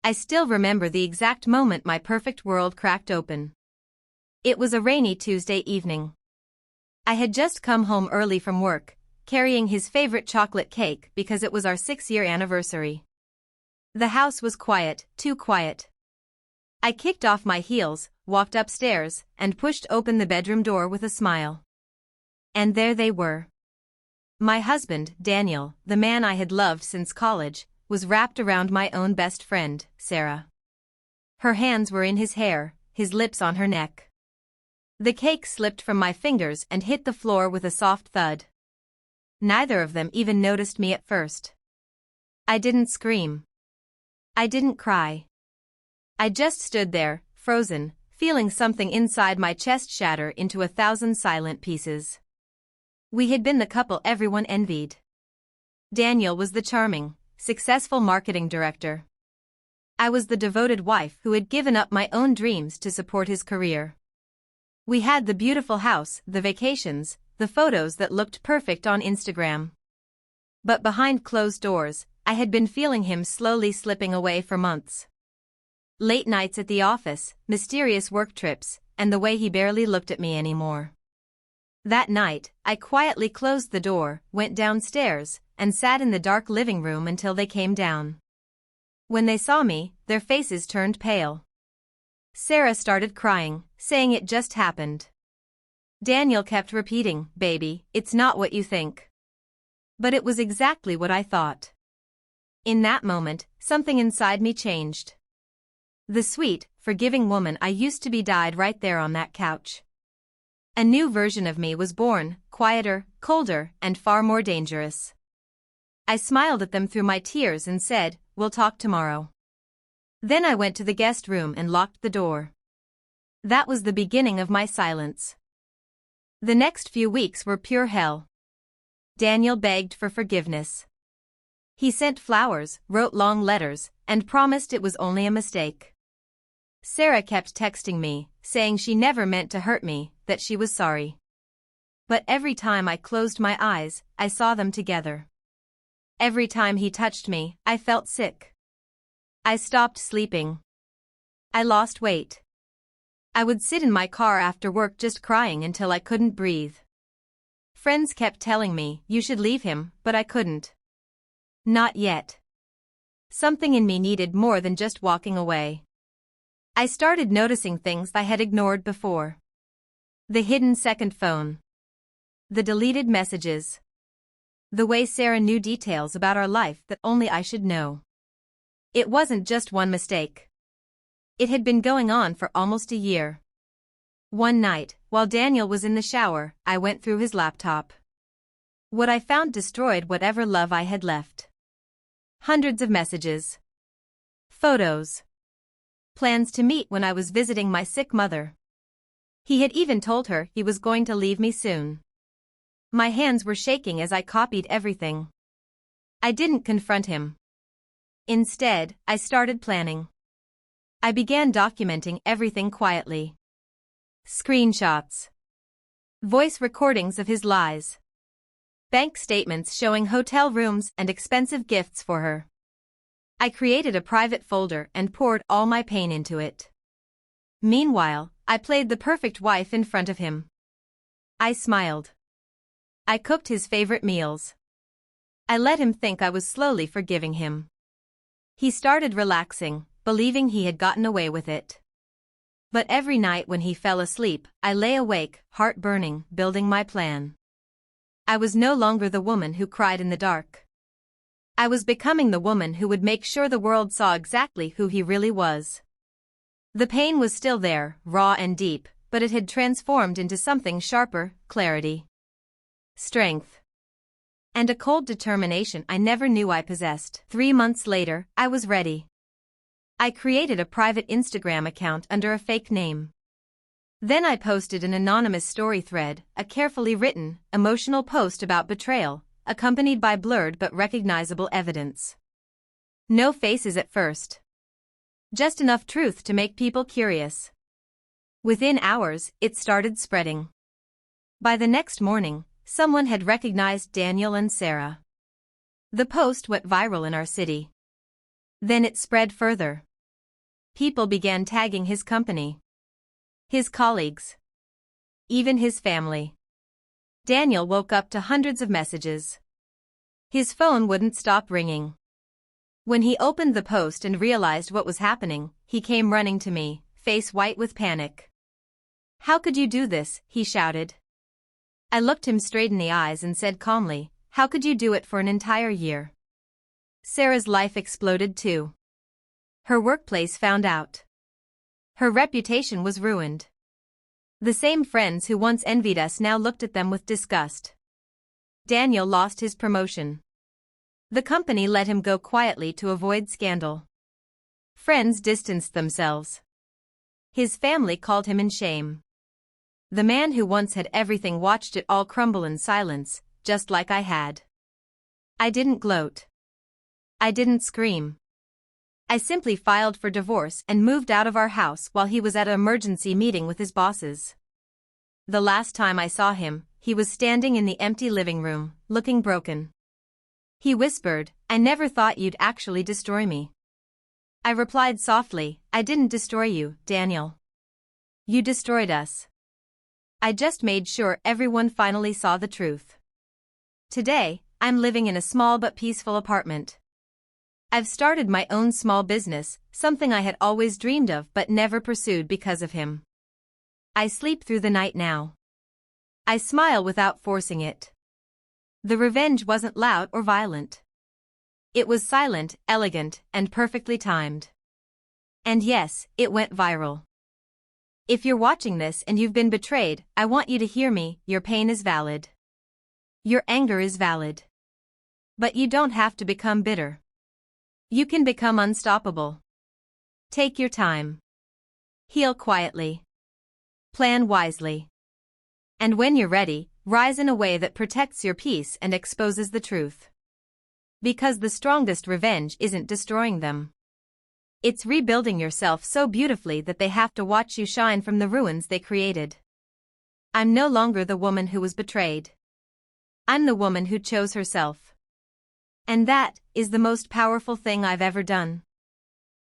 I still remember the exact moment my perfect world cracked open. It was a rainy Tuesday evening. I had just come home early from work, carrying his favorite chocolate cake because it was our 6-year anniversary. The house was quiet, too quiet. I kicked off my heels, walked upstairs, and pushed open the bedroom door with a smile. And there they were. My husband, Daniel, the man I had loved since college, was wrapped around my own best friend, Sarah. Her hands were in his hair, his lips on her neck. The cake slipped from my fingers and hit the floor with a soft thud. Neither of them even noticed me at first. I didn't scream. I didn't cry. I just stood there, frozen, feeling something inside my chest shatter into 1,000 silent pieces. We had been the couple everyone envied. Daniel was the charming, successful marketing director. I was the devoted wife who had given up my own dreams to support his career. We had the beautiful house, the vacations, the photos that looked perfect on Instagram. But behind closed doors, I had been feeling him slowly slipping away for months. Late nights at the office, mysterious work trips, and the way he barely looked at me anymore. That night, I quietly closed the door, went downstairs, and sat in the dark living room until they came down. When they saw me, their faces turned pale. Sarah started crying, saying it just happened. Daniel kept repeating, "Baby, it's not what you think." But it was exactly what I thought. In that moment, something inside me changed. The sweet, forgiving woman I used to be died right there on that couch. A new version of me was born, quieter, colder, and far more dangerous. I smiled at them through my tears and said, "We'll talk tomorrow." Then I went to the guest room and locked the door. That was the beginning of my silence. The next few weeks were pure hell. Daniel begged for forgiveness. He sent flowers, wrote long letters, and promised it was only a mistake. Sarah kept texting me, saying she never meant to hurt me, that she was sorry. But every time I closed my eyes, I saw them together. Every time he touched me, I felt sick. I stopped sleeping. I lost weight. I would sit in my car after work just crying until I couldn't breathe. Friends kept telling me, "You should leave him," but I couldn't. Not yet. Something in me needed more than just walking away. I started noticing things I had ignored before. The hidden second phone. The deleted messages. The way Sarah knew details about our life that only I should know. It wasn't just one mistake. It had been going on for almost a year. One night, while Daniel was in the shower, I went through his laptop. What I found destroyed whatever love I had left. Hundreds of messages. Photos. Plans to meet when I was visiting my sick mother. He had even told her he was going to leave me soon. My hands were shaking as I copied everything. I didn't confront him. Instead, I started planning. I began documenting everything quietly. Screenshots. Voice recordings of his lies. Bank statements showing hotel rooms and expensive gifts for her. I created a private folder and poured all my pain into it. Meanwhile, I played the perfect wife in front of him. I smiled. I cooked his favorite meals. I let him think I was slowly forgiving him. He started relaxing, believing he had gotten away with it. But every night when he fell asleep, I lay awake, heart burning, building my plan. I was no longer the woman who cried in the dark. I was becoming the woman who would make sure the world saw exactly who he really was. The pain was still there, raw and deep, but it had transformed into something sharper: clarity, strength, and a cold determination I never knew I possessed. 3 months later, I was ready. I created a private Instagram account under a fake name. Then I posted an anonymous story thread, a carefully written, emotional post about betrayal, accompanied by blurred but recognizable evidence. No faces at first. Just enough truth to make people curious. Within hours, it started spreading. By the next morning, someone had recognized Daniel and Sarah. The post went viral in our city. Then it spread further. People began tagging his company, his colleagues, even his family. Daniel woke up to hundreds of messages. His phone wouldn't stop ringing. When he opened the post and realized what was happening, he came running to me, face white with panic. "How could you do this?" he shouted. I looked him straight in the eyes and said calmly, "How could you do it for an entire year?" Sarah's life exploded too. Her workplace found out. Her reputation was ruined. The same friends who once envied us now looked at them with disgust. Daniel lost his promotion. The company let him go quietly to avoid scandal. Friends distanced themselves. His family called him in shame. The man who once had everything watched it all crumble in silence, just like I had. I didn't gloat. I didn't scream. I simply filed for divorce and moved out of our house while he was at an emergency meeting with his bosses. The last time I saw him, he was standing in the empty living room, looking broken. He whispered, "I never thought you'd actually destroy me." I replied softly, "I didn't destroy you, Daniel. You destroyed us." I just made sure everyone finally saw the truth. Today, I'm living in a small but peaceful apartment. I've started my own small business, something I had always dreamed of but never pursued because of him. I sleep through the night now. I smile without forcing it. The revenge wasn't loud or violent. It was silent, elegant, and perfectly timed. And yes, it went viral. If you're watching this and you've been betrayed, I want you to hear me. Your pain is valid. Your anger is valid. But you don't have to become bitter. You can become unstoppable. Take your time. Heal quietly. Plan wisely. And when you're ready, rise in a way that protects your peace and exposes the truth. Because the strongest revenge isn't destroying them. It's rebuilding yourself so beautifully that they have to watch you shine from the ruins they created. I'm no longer the woman who was betrayed. I'm the woman who chose herself. And that is the most powerful thing I've ever done.